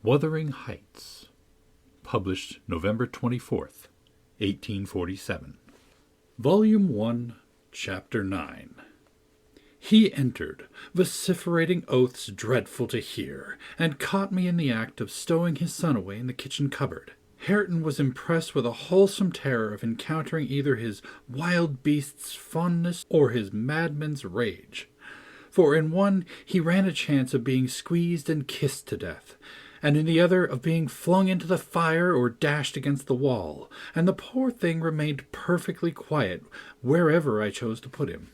Wuthering Heights, published November 24th, 1847. Volume 1, Chapter 9. He entered, vociferating oaths dreadful to hear, and caught me in the act of stowing his son away in the kitchen cupboard. Hareton was impressed with a wholesome terror of encountering either his wild beast's fondness or his madman's rage. For in one he ran a chance of being squeezed and kissed to death, and in the other of being flung into the fire or dashed against the wall, and the poor thing remained perfectly quiet wherever I chose to put him.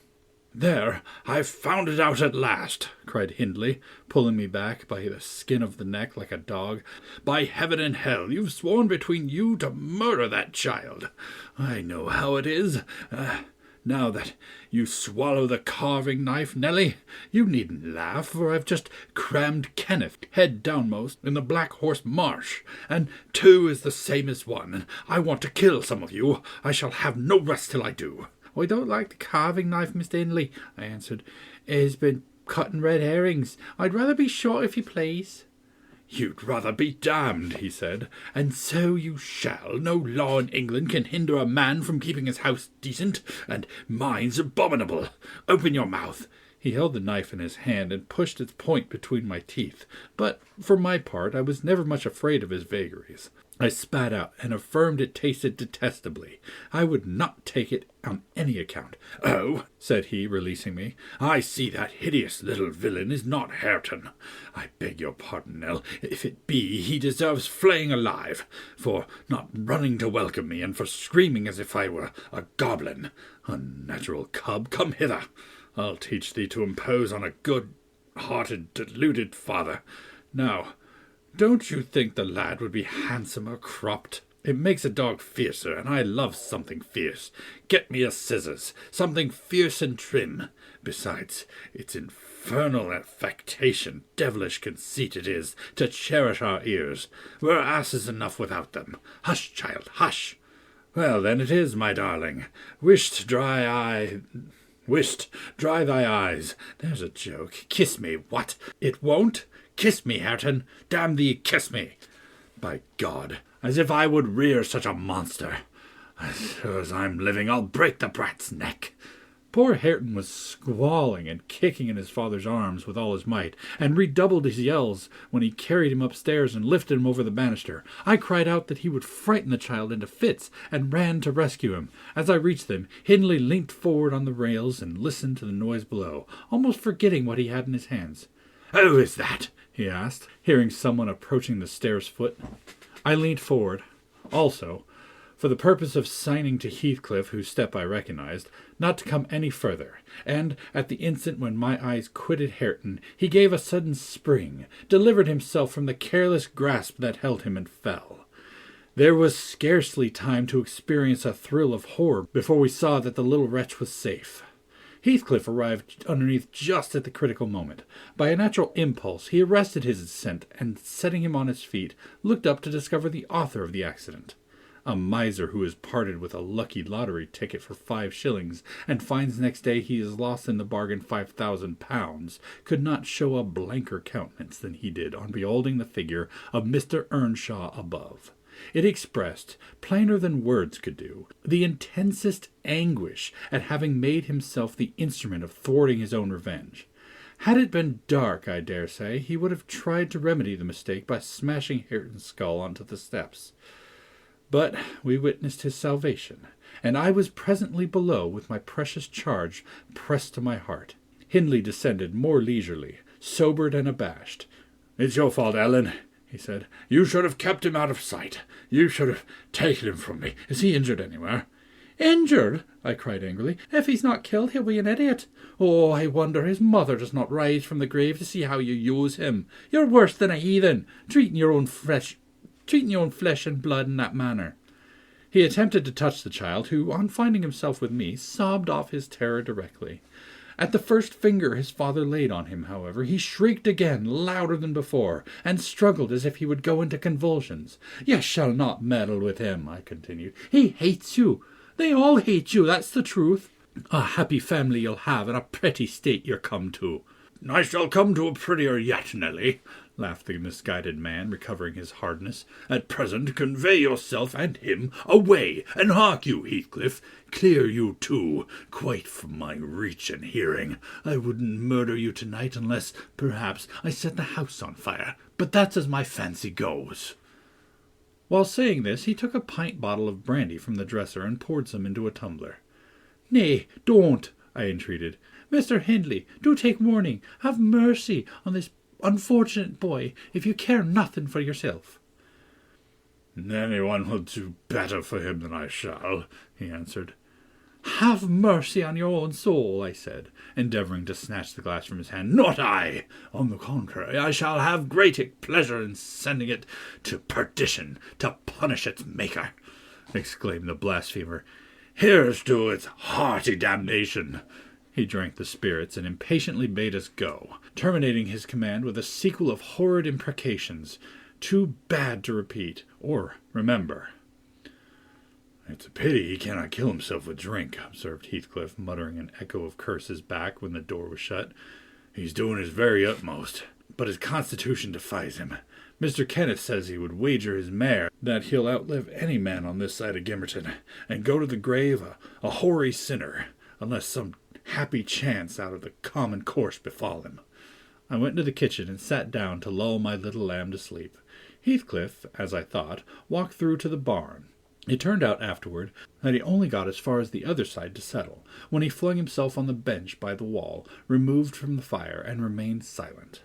"There, I've found it out at last," cried Hindley, pulling me back by the skin of the neck like a dog. "By heaven and hell, you've sworn between you to murder that child. I know how it is. Now that you swallow the carving-knife, Nellie, you needn't laugh, for I've just crammed Kenneth, head downmost, in the Black Horse Marsh, and 2 is the same as 1, and I want to kill some of you. I shall have no rest till I do." "I don't like the carving-knife, Mr. Hindley," I answered. "It's been cutting red herrings. I'd rather be shot, if you please." "You'd rather be damned," he said, "and so you shall. No law in England can hinder a man from keeping his house decent, and mine's abominable. Open your mouth." He held the knife in his hand and pushed its point between my teeth, but for my part I was never much afraid of his vagaries. I spat out and affirmed it tasted detestably. I would not take it on any account. "Oh," said he, releasing me, "I see that hideous little villain is not Hareton. I beg your pardon, Nell. If it be, he deserves flaying alive, for not running to welcome me, and for screaming as if I were a goblin. Unnatural cub, come hither. I'll teach thee to impose on a good-hearted, deluded father. Now, don't you think the lad would be handsomer cropped? It makes a dog fiercer, and I love something fierce. Get me a scissors, something fierce and trim. Besides, it's infernal affectation, devilish conceit it is, to cherish our ears. We're asses enough without them. Hush, child, hush. Well, then it is, my darling. Wisht, dry thy eyes. There's a joke. Kiss me, what? It won't? Kiss me, Hareton. Damn thee, kiss me. By God, as if I would rear such a monster. As sure as I'm living, I'll break the brat's neck." Poor Hareton was squalling and kicking in his father's arms with all his might, and redoubled his yells when he carried him upstairs and lifted him over the banister. I cried out that he would frighten the child into fits, and ran to rescue him. As I reached them, Hindley leant forward on the rails and listened to the noise below, almost forgetting what he had in his hands. "Who is that?" he asked, hearing someone approaching the stairs foot. I leaned forward, also, for the purpose of signing to Heathcliff, whose step I recognized, not to come any further, and at the instant when my eyes quitted Hareton, he gave a sudden spring, delivered himself from the careless grasp that held him, and fell. There was scarcely time to experience a thrill of horror before we saw that the little wretch was safe. Heathcliff arrived underneath just at the critical moment. By a natural impulse, he arrested his ascent, and setting him on his feet, looked up to discover the author of the accident. A miser who is parted with a lucky lottery ticket for 5 shillings, and finds next day he has lost in the bargain £5,000, could not show a blanker countenance than he did on beholding the figure of Mr. Earnshaw above. It expressed, plainer than words could do, the intensest anguish at having made himself the instrument of thwarting his own revenge. Had it been dark, I dare say, he would have tried to remedy the mistake by smashing Hareton's skull onto the steps. But we witnessed his salvation, and I was presently below with my precious charge pressed to my heart. Hindley descended more leisurely, sobered and abashed. "It's your fault, Ellen," he said. "You should have kept him out of sight. You should have taken him from me. Is he injured anywhere?" "Injured?" I cried angrily. "If he's not killed, he'll be an idiot. Oh, I wonder his mother does not rise from the grave to see how you use him. You're worse than a heathen, treating your own flesh and blood in that manner." He attempted to touch the child, who, on finding himself with me, sobbed off his terror directly. At the first finger his father laid on him, however, he shrieked again, louder than before, and struggled as if he would go into convulsions. "You shall not meddle with him," I continued. "He hates you. They all hate you, that's the truth. A happy family you'll have, and a pretty state you're come to." "I shall come to a prettier yet, Nellie. laughed the misguided man, recovering his hardness. "At present convey yourself and him away, and hark you, Heathcliff, clear you too, quite from my reach and hearing. I wouldn't murder you tonight unless, perhaps, I set the house on fire, but that's as my fancy goes." While saying this, he took a pint bottle of brandy from the dresser and poured some into a tumbler. "Nay, don't," I entreated. "Mr. Hindley, do take warning. Have mercy on this unfortunate boy, if you care nothing for yourself." "Anyone will do better for him than I shall," he answered. "Have mercy on your own soul," I said, endeavouring to snatch the glass from his hand. "Not I. On the contrary, I shall have great pleasure in sending it to perdition, to punish its maker," exclaimed the blasphemer. "Here's to its hearty damnation." He drank the spirits and impatiently bade us go, terminating his command with a sequel of horrid imprecations, too bad to repeat or remember. "It's a pity he cannot kill himself with drink," observed Heathcliff, muttering an echo of curses back when the door was shut. "He's doing his very utmost, but his constitution defies him. Mr. Kenneth says he would wager his mare that he'll outlive any man on this side of Gimmerton, and go to the grave a hoary sinner, unless some happy chance out of the common course befall him." I went into the kitchen and sat down to lull my little lamb to sleep. Heathcliff, as I thought, walked through to the barn. It turned out afterward that he only got as far as the other side to settle, when he flung himself on the bench by the wall, removed from the fire, and remained silent.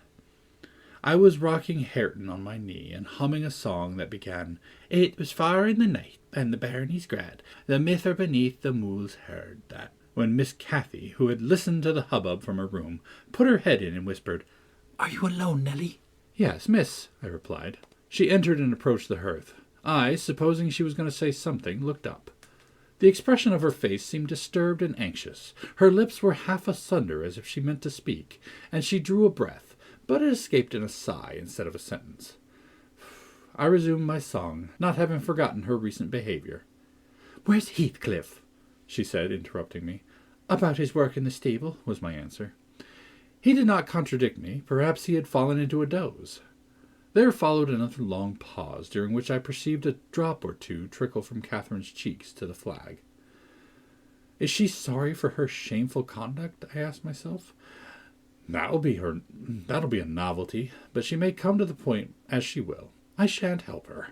I was rocking Hareton on my knee and humming a song that began, "It was far in the night, and the bairnies grad, the mither beneath the mools heard that," when Miss Cathy, who had listened to the hubbub from her room, put her head in and whispered, "Are you alone, Nelly?" "Yes, miss," I replied. She entered and approached the hearth. I, supposing she was going to say something, looked up. The expression of her face seemed disturbed and anxious. Her lips were half asunder as if she meant to speak, and she drew a breath, but it escaped in a sigh instead of a sentence. I resumed my song, not having forgotten her recent behaviour. "Where's Heathcliff?" she said, interrupting me. "About his work in the stable," was my answer. He did not contradict me. Perhaps he had fallen into a doze. There followed another long pause, during which I perceived a drop or two trickle from Catherine's cheeks to the flag. Is she sorry for her shameful conduct? I asked myself. That'll be a novelty, but she may come to the point as she will. I shan't help her.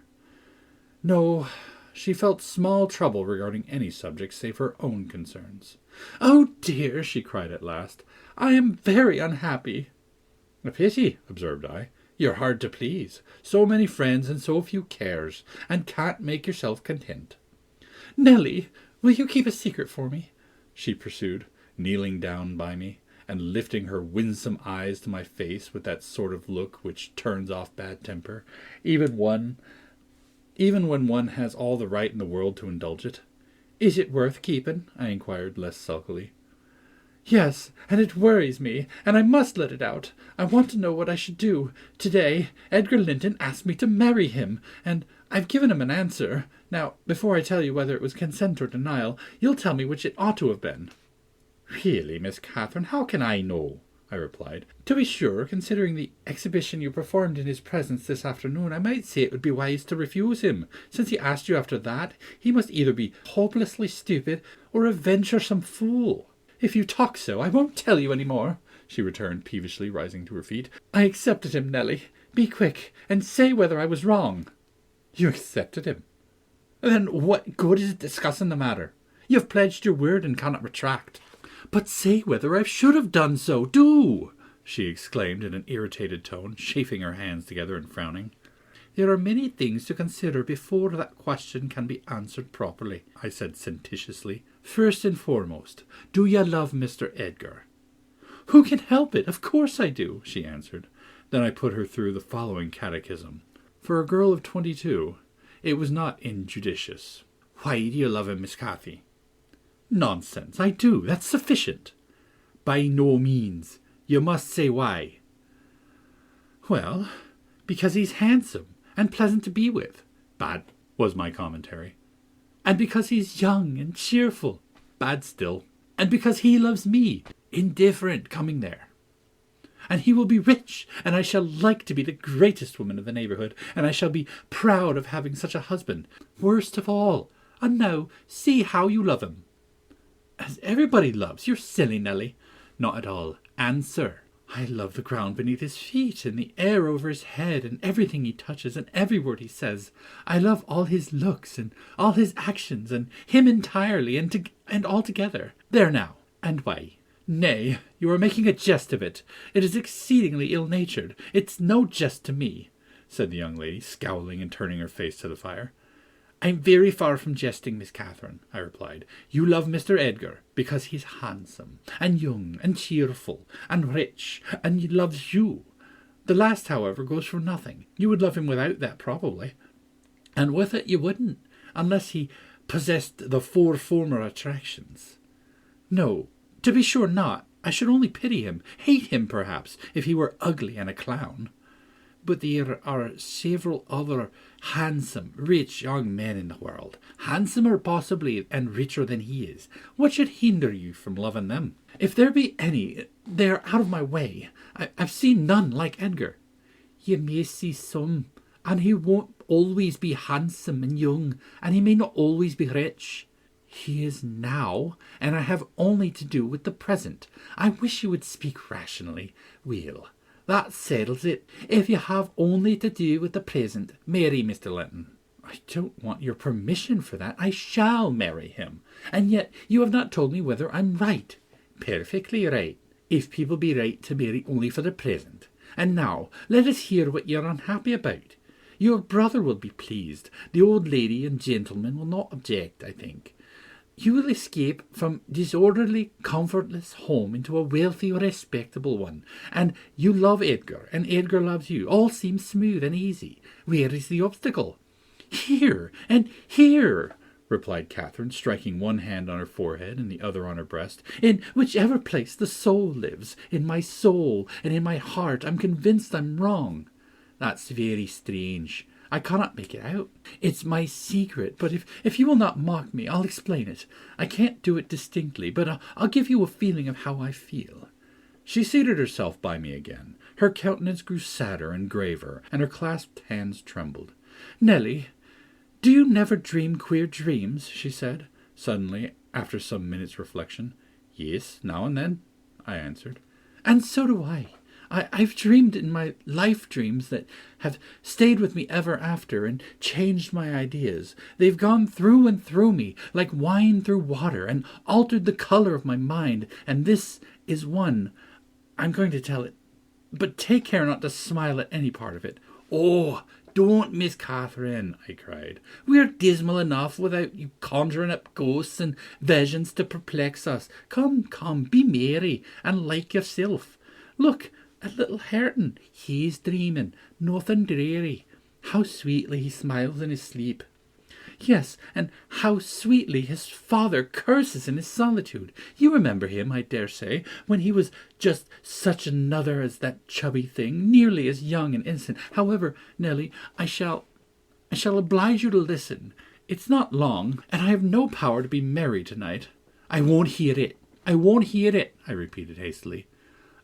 No, she felt small trouble regarding any subject save her own concerns. "Oh dear," she cried at last, "I am very unhappy." "A pity," observed I. "You're hard to please. So many friends and so few cares, and can't make yourself content." "Nelly, will you keep a secret for me?" she pursued, kneeling down by me, and lifting her winsome eyes to my face with that sort of look which turns off bad temper, even when one has all the right in the world to indulge it. "Is it worth keeping?" I inquired less sulkily. "Yes, and it worries me, and I must let it out. I want to know what I should do. Today, Edgar Linton asked me to marry him, and I've given him an answer. Now, before I tell you whether it was consent or denial, you'll tell me which it ought to have been." "Really, Miss Catherine, how can I know?" I replied. "To be sure, considering the exhibition you performed in his presence this afternoon, I might say it would be wise to refuse him. Since he asked you after that, he must either be hopelessly stupid or a venturesome fool." "If you talk so, I won't tell you any more," she returned peevishly, rising to her feet. "I accepted him, Nelly. Be quick, and say whether I was wrong." "You accepted him? Then what good is it discussing the matter? You have pledged your word and cannot retract." "But say whether I should have done so, do!" she exclaimed in an irritated tone, chafing her hands together and frowning. "There are many things to consider before that question can be answered properly," I said sententiously. "First and foremost, do you love Mr. Edgar?" "Who can help it? Of course I do," she answered. Then I put her through the following catechism. For a girl of 22, it was not injudicious. "Why do you love him, Miss Cathy?" "Nonsense, I do. That's sufficient." "By no means. You must say why." "Well, because he's handsome and pleasant to be with." "Bad," was my commentary. "And because he's young and cheerful." "Bad still." "And because he loves me." "Indifferent, coming there." and he will be rich, and I shall like to be the greatest woman of the neighbourhood, and I shall be proud of having such a husband. Worst of all, and now see how you love him. As everybody loves. You're silly, Nelly. Not at all. Answer. I love the ground beneath his feet, and the air over his head, and everything he touches, and every word he says. I love all his looks, and all his actions, and him entirely, and altogether. There now. And why? Nay, you are making a jest of it. It is exceedingly ill-natured. It's no jest to me, said the young lady, scowling and turning her face to the fire. I'm very far from jesting, Miss Catherine, I replied. You love Mr. Edgar because he's handsome, and young, and cheerful, and rich, and he loves you. The last, however, goes for nothing. You would love him without that, probably. And with it you wouldn't, unless he possessed the 4 former attractions. No, to be sure not. I should only pity him, hate him, perhaps, if he were ugly and a clown. But there are several other handsome, rich young men in the world, handsomer possibly and richer than he is. What should hinder you from loving them? If there be any, they are out of my way. I've seen none like Edgar. You may see some, and he won't always be handsome and young, and he may not always be rich. He is now, and I have only to do with the present. I wish you would speak rationally. Well, that settles it. If you have only to do with the present, marry Mr. Linton. I don't want your permission for that. I shall marry him. And yet you have not told me whether I'm right. Perfectly right, if people be right to marry only for the present. And now, let us hear what you're unhappy about. Your brother will be pleased. The old lady and gentleman will not object, I think. You will escape from disorderly, comfortless home into a wealthy, respectable one. And you love Edgar, and Edgar loves you. All seems smooth and easy. Where is the obstacle? Here, and here, replied Catherine, striking one hand on her forehead and the other on her breast. In whichever place the soul lives, in my soul and in my heart, I'm convinced I'm wrong. That's very strange. I cannot make it out. It's my secret, but if you will not mock me, I'll explain it. I can't do it distinctly, but I'll give you a feeling of how I feel. She seated herself by me again. Her countenance grew sadder and graver, and her clasped hands trembled. Nelly, do you never dream queer dreams? She said, suddenly, after some minutes' reflection. Yes, now and then, I answered. And so do I. I've dreamed in my life dreams that have stayed with me ever after and changed my ideas. They've gone through and through me like wine through water and altered the colour of my mind. And this is one. I'm going to tell it. But take care not to smile at any part of it. Oh, don't, Miss Catherine, I cried. We're dismal enough without you conjuring up ghosts and visions to perplex us. Come, be merry and like yourself. Look, at little Hareton, he's dreaming, nothing dreary. How sweetly he smiles in his sleep. Yes, and how sweetly his father curses in his solitude. You remember him, I dare say, when he was just such another as that chubby thing, nearly as young and innocent. However, Nelly, I shall oblige you to listen. It's not long, and I have no power to be merry tonight. I won't hear it, I repeated hastily.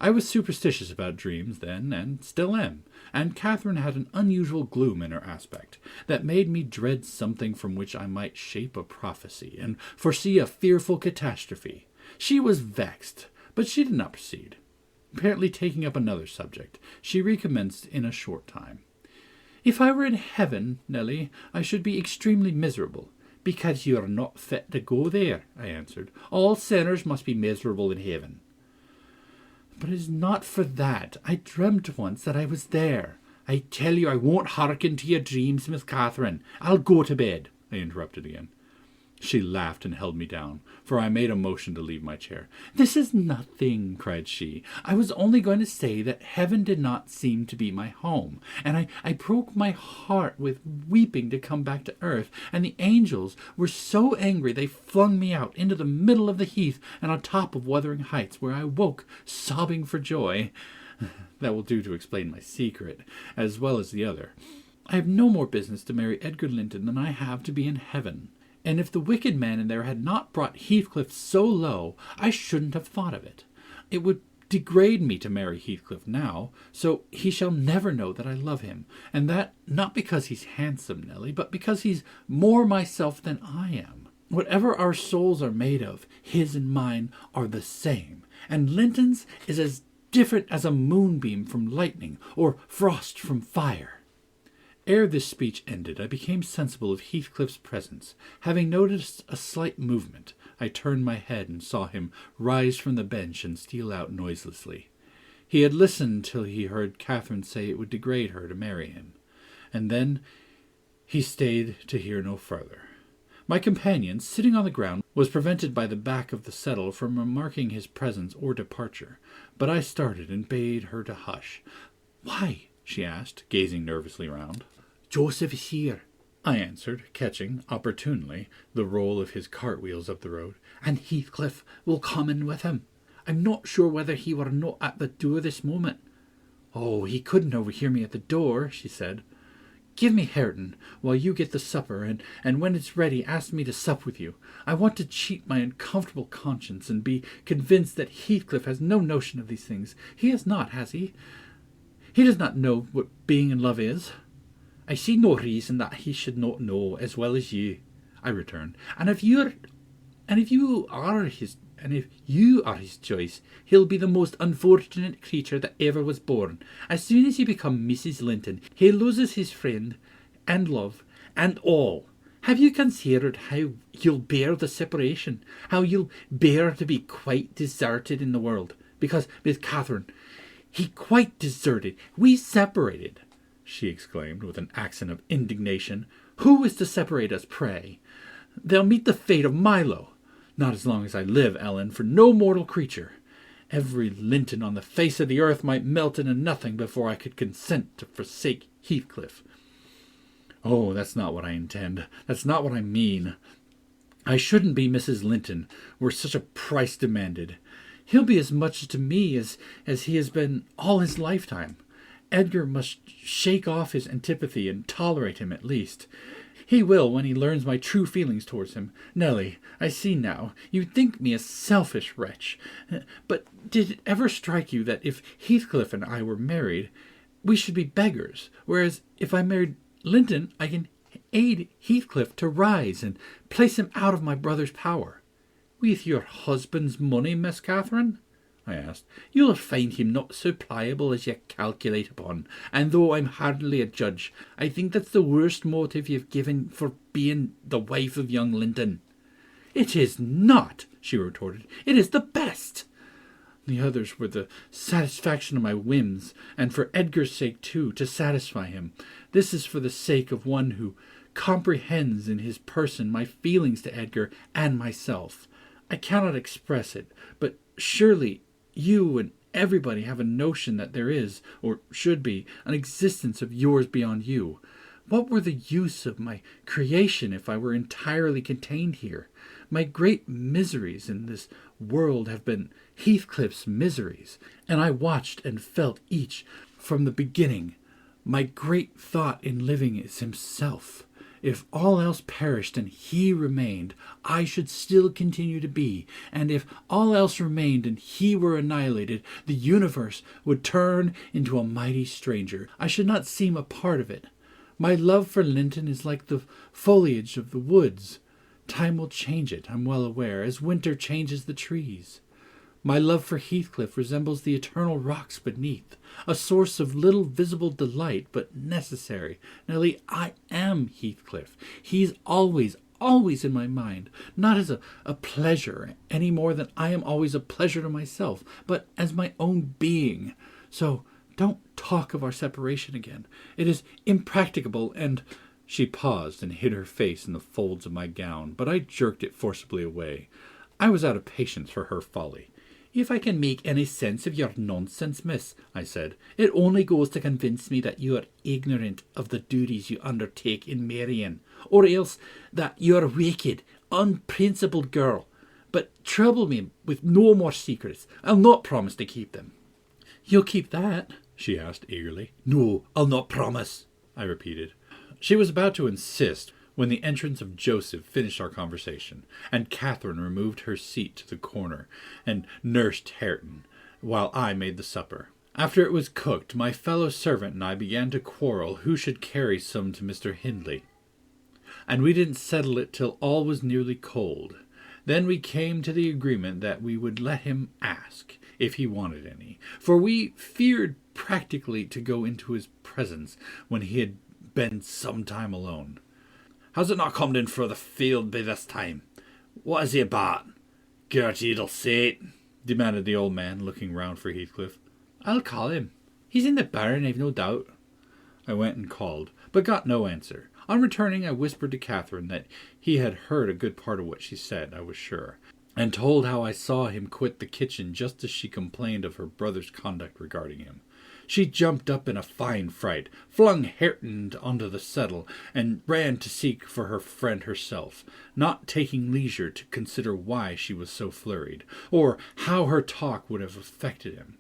I was superstitious about dreams then, and still am, and Catherine had an unusual gloom in her aspect that made me dread something from which I might shape a prophecy and foresee a fearful catastrophe. She was vexed, but she did not proceed. Apparently taking up another subject, she recommenced in a short time. If I were in heaven, Nelly, I should be extremely miserable. Because you are not fit to go there, I answered. All sinners must be miserable in heaven. But it is not for that. I dreamt once that I was there. I tell you I won't hearken to your dreams, Miss Catherine. I'll go to bed, I interrupted again. She laughed and held me down, for I made a motion to leave my chair. This is nothing, cried she. I was only going to say that heaven did not seem to be my home, and I broke my heart with weeping to come back to earth, and the angels were so angry they flung me out into the middle of the heath and on top of Wuthering Heights, where I woke, sobbing for joy. That will do to explain my secret, as well as the other. I have no more business to marry Edgar Linton than I have to be in heaven. And if the wicked man in there had not brought Heathcliff so low, I shouldn't have thought of it. It would degrade me to marry Heathcliff now, so he shall never know that I love him, and that not because he's handsome, Nelly, but because he's more myself than I am. Whatever our souls are made of, his and mine are the same, and Linton's is as different as a moonbeam from lightning, or frost from fire. Ere this speech ended, I became sensible of Heathcliff's presence. Having noticed a slight movement, I turned my head and saw him rise from the bench and steal out noiselessly. He had listened till he heard Catherine say it would degrade her to marry him, and then he stayed to hear no further. My companion, sitting on the ground, was prevented by the back of the settle from remarking his presence or departure, but I started and bade her to hush. "Why?" she asked, gazing nervously round. "Joseph is here," I answered, catching, opportunely, the roll of his cartwheels up the road, "and Heathcliff will come in with him. I'm not sure whether he were not at the door this moment." "Oh, he couldn't overhear me at the door," she said. "Give me Hareton while you get the supper, and when it's ready ask me to sup with you. I want to cheat my uncomfortable conscience and be convinced that Heathcliff has no notion of these things. He has not, has he? He does not know what being in love is." "I see no reason that he should not know as well as you," I returned. And if you are his choice, he'll be the most unfortunate creature that ever was born. As soon as you become Mrs. Linton, he loses his friend and love and all. Have you considered how you'll bear the separation? How you'll bear to be quite deserted in the world? Because, Miss Catherine, he quite deserted. We separated," she exclaimed with an accent of indignation. "Who is to separate us, pray? They'll meet the fate of Milo. Not as long as I live, Ellen, for no mortal creature. Every Linton on the face of the earth might melt into nothing before I could consent to forsake Heathcliff. Oh, that's not what I intend. That's not what I mean. I shouldn't be Mrs. Linton were such a price demanded. He'll be as much to me as he has been all his lifetime. Edgar must shake off his antipathy and tolerate him at least. He will when he learns my true feelings towards him. Nelly, I see now, you think me a selfish wretch. But did it ever strike you that if Heathcliff and I were married, we should be beggars, whereas if I married Linton, I can aid Heathcliff to rise and place him out of my brother's power?" "With your husband's money, Miss Catherine?" I asked. "You'll find him not so pliable as you calculate upon, and though I'm hardly a judge, I think that's the worst motive you've given for being the wife of young Linton." "It is not," she retorted. "It is the best. The others were the satisfaction of my whims, and for Edgar's sake, too, to satisfy him. This is for the sake of one who comprehends in his person my feelings to Edgar and myself. I cannot express it, but surely you and everybody have a notion that there is, or should be, an existence of yours beyond you. What were the use of my creation if I were entirely contained here? My great miseries in this world have been Heathcliff's miseries, and I watched and felt each from the beginning. My great thought in living is himself. If all else perished and he remained, I should still continue to be, and if all else remained and he were annihilated, the universe would turn into a mighty stranger. I should not seem a part of it. My love for Linton is like the foliage of the woods. Time will change it, I'm well aware, as winter changes the trees. My love for Heathcliff resembles the eternal rocks beneath, a source of little visible delight, but necessary. Nelly, I am Heathcliff. He's always in my mind, not as a pleasure, any more than I am always a pleasure to myself, but as my own being. So don't talk of our separation again. It is impracticable, and—" She paused and hid her face in the folds of my gown, but I jerked it forcibly away. I was out of patience for her folly. "If I can make any sense of your nonsense, miss," I said, "it only goes to convince me that you are ignorant of the duties you undertake in marrying, or else that you are a wicked, unprincipled girl. But trouble me with no more secrets. I'll not promise to keep them." "You'll keep that?" she asked eagerly. "No, I'll not promise," I repeated. She was about to insist when the entrance of Joseph finished our conversation, and Catherine removed her seat to the corner and nursed Hareton. while I made the supper. After it was cooked, my fellow servant and I began to quarrel who should carry some to Mr. Hindley, and we didn't settle it till all was nearly cold. Then we came to the agreement that we would let him ask if he wanted any, for we feared practically to go into his presence when he had been some time alone. "Has it not come in for the field by this time? What is he about? Gertie'll say it," demanded the old man, looking round for Heathcliff. "I'll call him. He's in the barn, I've no doubt." I went and called, but got no answer. On returning, I whispered to Catherine that he had heard a good part of what she said, I was sure, and told how I saw him quit the kitchen just as she complained of her brother's conduct regarding him. She jumped up in a fine fright, flung Hareton onto the settle, and ran to seek for her friend herself, not taking leisure to consider why she was so flurried, or how her talk would have affected him.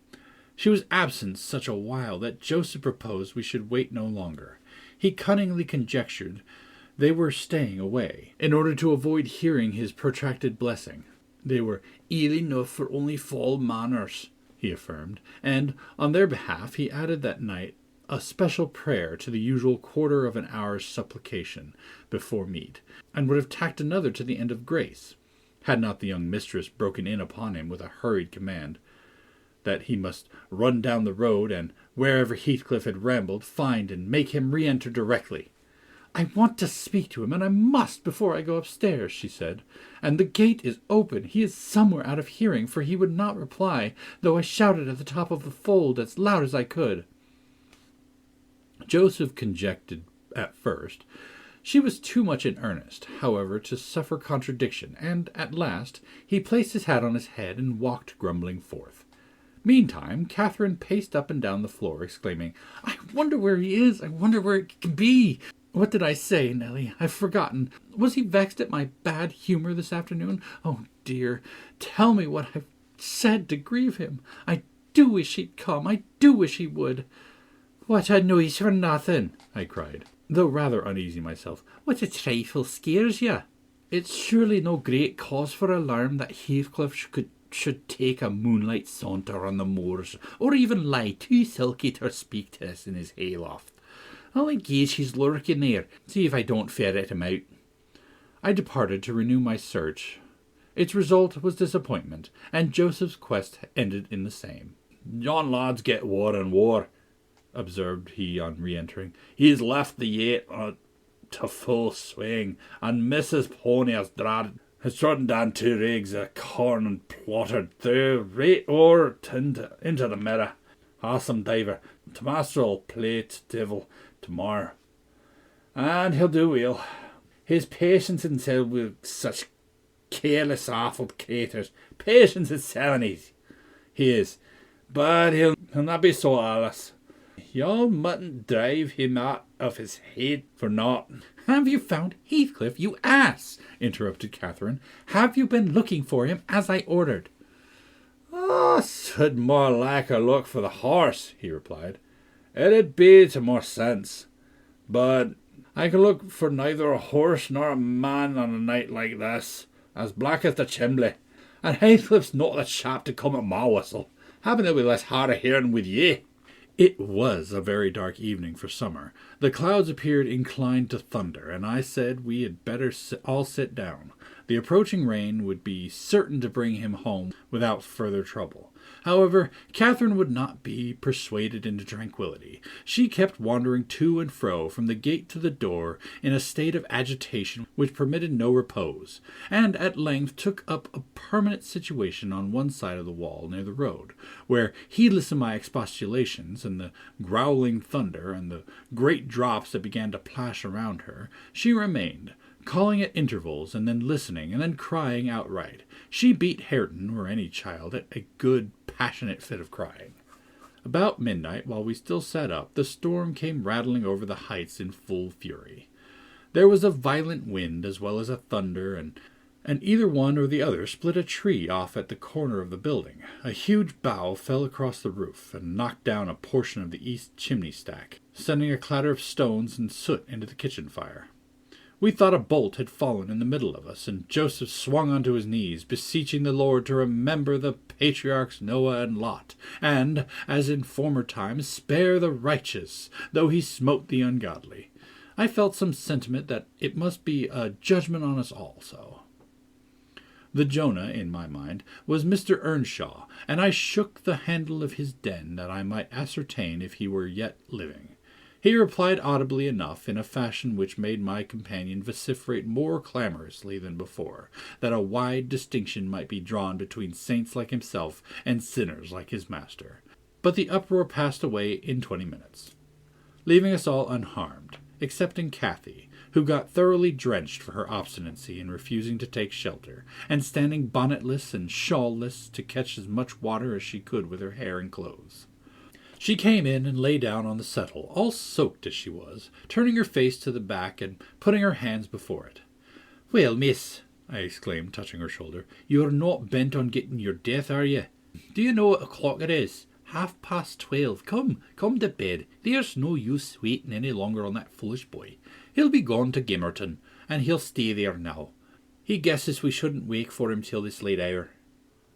She was absent such a while that Joseph proposed we should wait no longer. He cunningly conjectured they were staying away, in order to avoid hearing his protracted blessing. They were ill enough for only fall manners, he affirmed, and on their behalf he added that night a special prayer to the usual quarter of an hour's supplication before meat, and would have tacked another to the end of grace, had not the young mistress broken in upon him with a hurried command that he must run down the road, and wherever Heathcliff had rambled, find and make him re-enter directly. "I want to speak to him, and I must before I go upstairs," she said. "And the gate is open. He is somewhere out of hearing, for he would not reply, though I shouted at the top of the fold as loud as I could." Joseph conjectured at first she was too much in earnest, however, to suffer contradiction, and at last he placed his hat on his head and walked grumbling forth. Meantime, Catherine paced up and down the floor, exclaiming, "I wonder where he is! I wonder where it can be! What did I say, Nelly? I've forgotten. Was he vexed at my bad humour this afternoon? Oh, dear, tell me what I've said to grieve him. I do wish he'd come. I do wish he would." "What a noise for nothing!" I cried, though rather uneasy myself. "What a trifle scares you! It's surely no great cause for alarm that Heathcliff should take a moonlight saunter on the moors, or even lie too sulky to speak to us in his hayloft. I'll engage he's lurking there, see if I don't ferret him out." I departed to renew my search. Its result was disappointment, and Joseph's quest ended in the same. "Yon lads get war and war," observed he on re-entering. "He's left the yate to full swing, and Mrs. Pony has trodden down 2 rigs of corn and plottered through right o'er into the mirror. Awesome diver, Tomaster'll play divil tomorrow, and he'll do well. His patience himself with such careless, awful craters. Patience is 70s, he is, but he'll not be so allus. Y'all mustn't drive him out of his head for naught." "Have you found Heathcliff, you ass?" interrupted Catherine. "Have you been looking for him as I ordered?" "Oh, s'ud more like a look for the horse," he replied. "It'd be to more sense. But I can look for neither a horse nor a man on a night like this, as black as the chimbley. And Heathcliff's not the chap to come at my whistle. Happen to be less hard of hearing with ye." It was a very dark evening for summer. The clouds appeared inclined to thunder, and I said we had better all sit down. The approaching rain would be certain to bring him home without further trouble. However, Catherine would not be persuaded into tranquillity. She kept wandering to and fro from the gate to the door in a state of agitation which permitted no repose, and at length took up a permanent situation on one side of the wall near the road, where, heedless of my expostulations and the growling thunder and the great drops that began to plash around her, she remained, calling at intervals, and then listening, and then crying outright. She beat Hareton, or any child, at a good, passionate fit of crying. About midnight, while we still sat up, the storm came rattling over the heights in full fury. There was a violent wind as well as a thunder, and either one or the other split a tree off at the corner of the building. A huge bough fell across the roof, and knocked down a portion of the east chimney stack, sending a clatter of stones and soot into the kitchen fire. We thought a bolt had fallen in the middle of us, and Joseph swung onto his knees, beseeching the Lord to remember the patriarchs Noah and Lot, and, as in former times, spare the righteous, though he smote the ungodly. I felt some sentiment that it must be a judgment on us also. The Jonah, in my mind, was Mr. Earnshaw, and I shook the handle of his den that I might ascertain if he were yet living. He replied audibly enough, in a fashion which made my companion vociferate more clamorously than before, that a wide distinction might be drawn between saints like himself and sinners like his master. But the uproar passed away in 20 minutes, leaving us all unharmed, excepting Cathy, who got thoroughly drenched for her obstinacy in refusing to take shelter, and standing bonnetless and shawlless to catch as much water as she could with her hair and clothes. She came in and lay down on the settle, all soaked as she was, turning her face to the back and putting her hands before it. "Well, miss," I exclaimed, touching her shoulder, "you're not bent on getting your death, are you? Do you know what o'clock it is? 12:30. Come to bed. There's no use waiting any longer on that foolish boy. He'll be gone to Gimmerton, and he'll stay there now. He guesses we shouldn't wake for him till this late hour.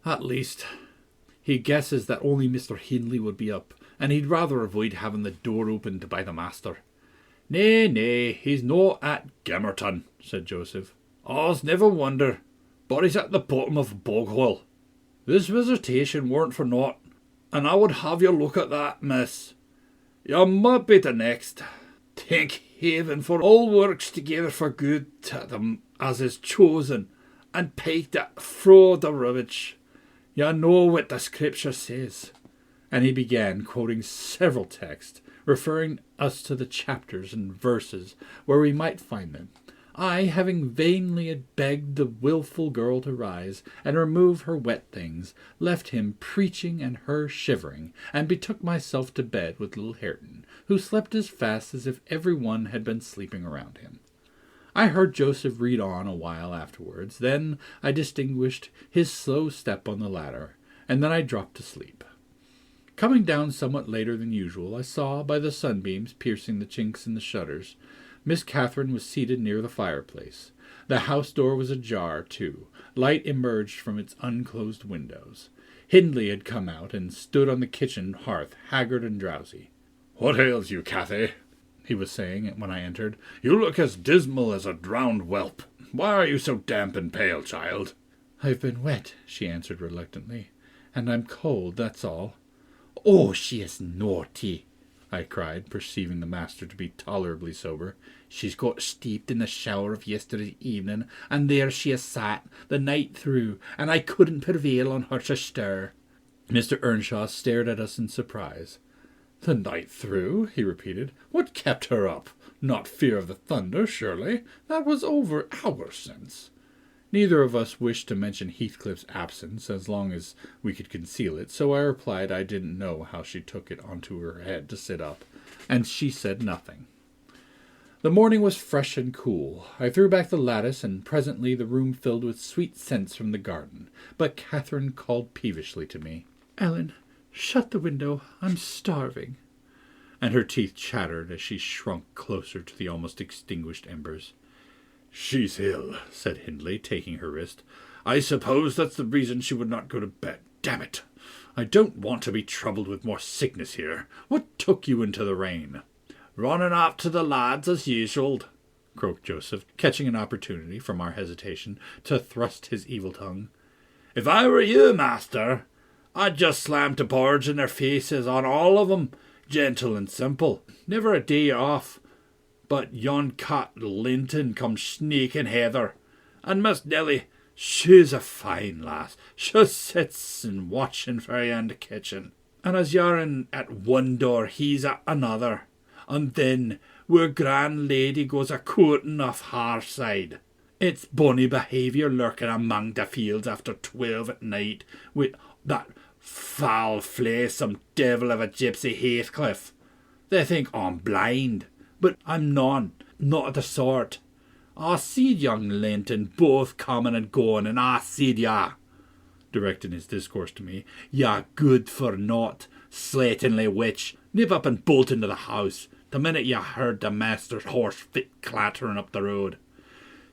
At least, he guesses that only Mr. Hindley would be up, and he'd rather avoid having the door opened by the master." Nay, he's not at Gimmerton," said Joseph. "Oz never wonder, but he's at the bottom of a bog-hole. This visitation weren't for naught, and I would have you look at that, miss. You might be the next. Thank heaven, for all works together for good to them as is chosen, and picked it fro the rubbish. You know what the Scripture says." And he began quoting several texts, referring us to the chapters and verses where we might find them. I, having vainly begged the wilful girl to rise and remove her wet things, left him preaching and her shivering, and betook myself to bed with little Hareton, who slept as fast as if every one had been sleeping around him. I heard Joseph read on a while afterwards. Then I distinguished his slow step on the ladder, and then I dropped to sleep. Coming down somewhat later than usual, I saw, by the sunbeams piercing the chinks in the shutters, Miss Catherine was seated near the fireplace. The house door was ajar, too. Light emerged from its unclosed windows. Hindley had come out and stood on the kitchen hearth, haggard and drowsy. "What ails you, Cathy?" he was saying when I entered. "You look as dismal as a drowned whelp. Why are you so damp and pale, child?" "I've been wet," she answered reluctantly, "and I'm cold, that's all." "Oh, she is naughty," I cried, perceiving the master to be tolerably sober. "She's got steeped in the shower of yesterday evening, and there she has sat the night through, and I couldn't prevail on her to stir." Mr. Earnshaw stared at us in surprise. "The night through?" he repeated. "What kept her up? Not fear of the thunder, surely? That was over hours since." Neither of us wished to mention Heathcliff's absence as long as we could conceal it, so I replied I didn't know how she took it onto her head to sit up, and she said nothing. The morning was fresh and cool. I threw back the lattice, and presently the room filled with sweet scents from the garden, but Catherine called peevishly to me. "Ellen, shut the window. I'm starving." And her teeth chattered as she shrunk closer to the almost extinguished embers. "She's ill," said Hindley, taking her wrist. "I suppose that's the reason she would not go to bed. Damn it! I don't want to be troubled with more sickness here. What took you into the rain?" "Running off to the lads as usual," croaked Joseph, catching an opportunity from our hesitation to thrust his evil tongue. "If I were you, master, I'd just slam to boards in their faces on all of 'em, gentle and simple. Never a day off. But yon cat Linton comes sneaking hither, and Miss Nelly, she's a fine lass. She sits and watching for you in the kitchen, and as you're in at one door, he's at another, and then our grand lady goes a courting off her side. It's bonny behaviour lurking among the fields after 12 at night, with that foul-flesome devil of a gypsy Heathcliff. They think I'm blind, but I'm not the sort. I seed young Linton both coming and going, and I seed ya," directing his discourse to me, "ya good for naught, slatingly witch. Nip up and bolt into the house the minute you heard the master's horse fit clattering up the road.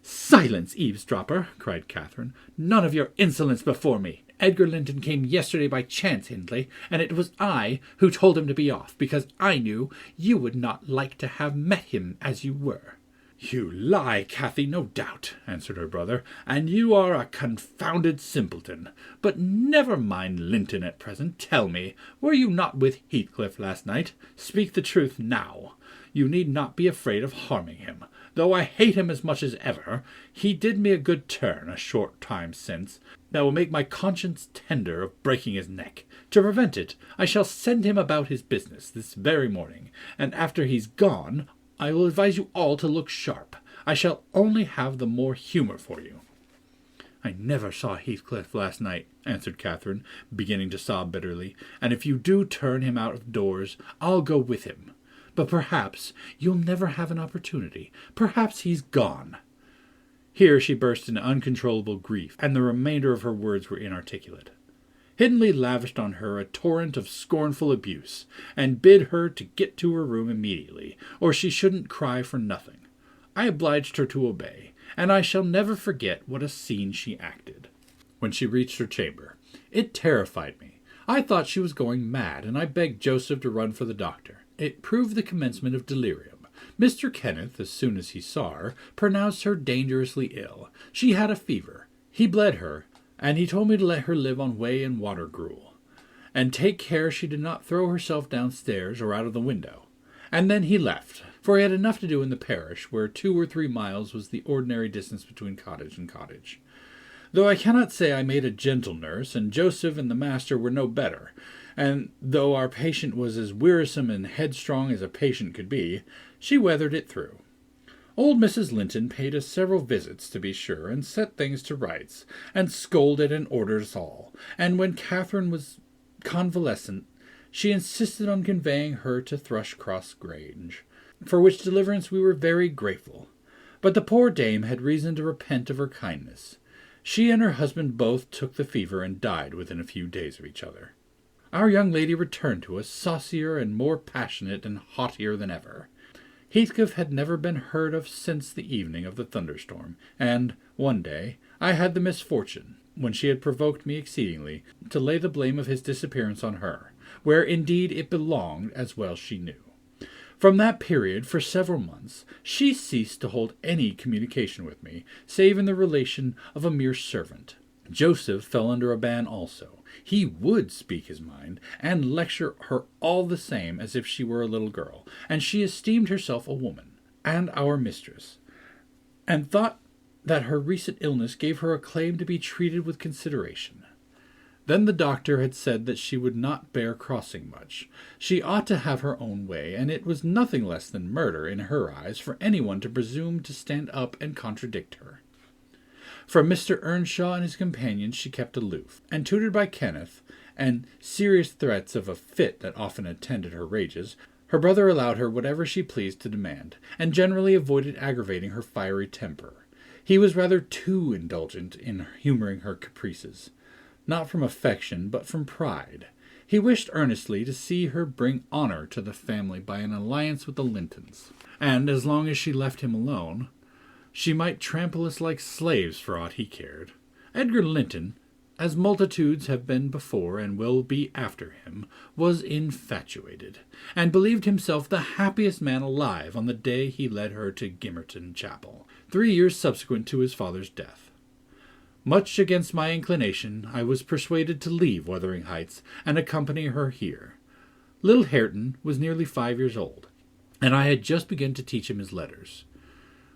"Silence, eavesdropper!" cried Catherine. "None of your insolence before me. Edgar Linton came yesterday by chance, Hindley, and it was I who told him to be off, because I knew you would not like to have met him as you were." "You lie, Cathy, no doubt," answered her brother, "and you are a confounded simpleton. But never mind Linton at present. Tell me, were you not with Heathcliff last night? Speak the truth now. You need not be afraid of harming him. Though I hate him as much as ever, he did me a good turn a short time since that will make my conscience tender of breaking his neck. To prevent it, I shall send him about his business this very morning, and after he's gone, I will advise you all to look sharp. I shall only have the more humour for you." "I never saw Heathcliff last night," answered Catherine, beginning to sob bitterly, "and if you do turn him out of doors, I'll go with him. But perhaps you'll never have an opportunity. Perhaps he's gone." Here she burst into uncontrollable grief, and the remainder of her words were inarticulate. Hindley lavished on her a torrent of scornful abuse, and bid her to get to her room immediately, or she shouldn't cry for nothing. I obliged her to obey, and I shall never forget what a scene she acted. When she reached her chamber, it terrified me. I thought she was going mad, and I begged Joseph to run for the doctor. It proved the commencement of delirium. Mr. Kenneth, as soon as he saw her, pronounced her dangerously ill. She had a fever. He bled her, and he told me to let her live on whey and water gruel, and take care she did not throw herself downstairs or out of the window. And then he left, for he had enough to do in the parish, where 2 or 3 miles was the ordinary distance between cottage and cottage. Though I cannot say I made a gentle nurse, and Joseph and the master were no better, and though our patient was as wearisome and headstrong as a patient could be, she weathered it through. Old Mrs. Linton paid us several visits, to be sure, and set things to rights, and scolded and ordered us all, and when Catherine was convalescent, she insisted on conveying her to Thrushcross Grange, for which deliverance we were very grateful. But the poor dame had reason to repent of her kindness. She and her husband both took the fever and died within a few days of each other. Our young lady returned to us, saucier and more passionate and haughtier than ever. Heathcliff had never been heard of since the evening of the thunderstorm, and, one day, I had the misfortune, when she had provoked me exceedingly, to lay the blame of his disappearance on her, where indeed it belonged, as well she knew. From that period, for several months, she ceased to hold any communication with me, save in the relation of a mere servant. Joseph fell under a ban also. He would speak his mind, and lecture her all the same as if she were a little girl, and she esteemed herself a woman, and our mistress, and thought that her recent illness gave her a claim to be treated with consideration. Then the doctor had said that she would not bear crossing much. She ought to have her own way, and it was nothing less than murder in her eyes for anyone to presume to stand up and contradict her. From Mr. Earnshaw and his companions she kept aloof, and tutored by Kenneth, and serious threats of a fit that often attended her rages, her brother allowed her whatever she pleased to demand, and generally avoided aggravating her fiery temper. He was rather too indulgent in humouring her caprices, not from affection, but from pride. He wished earnestly to see her bring honour to the family by an alliance with the Lintons, and as long as she left him alone, she might trample us like slaves for aught he cared. Edgar Linton, as multitudes have been before and will be after him, was infatuated, and believed himself the happiest man alive on the day he led her to Gimmerton Chapel, 3 years subsequent to his father's death. Much against my inclination, I was persuaded to leave Wuthering Heights and accompany her here. Little Hareton was nearly 5 years old, and I had just begun to teach him his letters.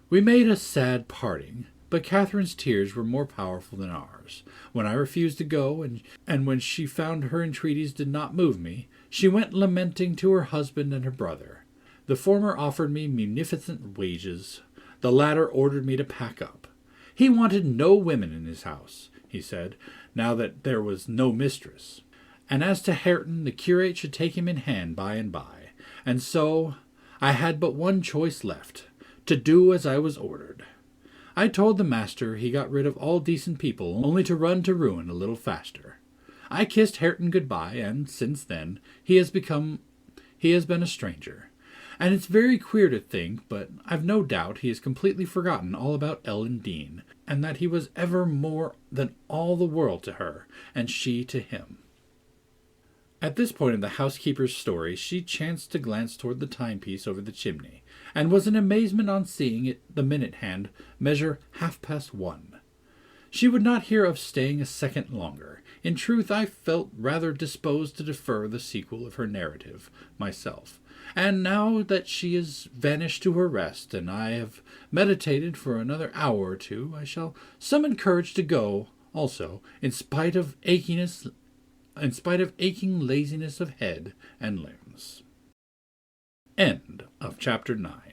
We made a sad parting, but Catherine's tears were more powerful than ours. When I refused to go, and when she found her entreaties did not move me, she went lamenting to her husband and her brother. The former offered me munificent wages. The latter ordered me to pack up. He wanted no women in his house, he said, now that there was no mistress. And as to Hareton, the curate should take him in hand by and by. And so I had but one choice left, to do as I was ordered. I told the master he got rid of all decent people, only to run to ruin a little faster. I kissed Hareton good-bye, and since then he has been a stranger, And it's very queer to think, but I've no doubt he has completely forgotten all about Ellen Dean, and that he was ever more than all the world to her, and she to him. At this point in the housekeeper's story, she chanced to glance toward the timepiece over the chimney, and was in amazement on seeing it, the minute hand, measure 1:30. She would not hear of staying a second longer. In truth, I felt rather disposed to defer the sequel of her narrative, myself. And now that she is vanished to her rest, and I have meditated for another hour or two, I shall summon courage to go, also, in spite of aching laziness of head and limbs. End of chapter 9.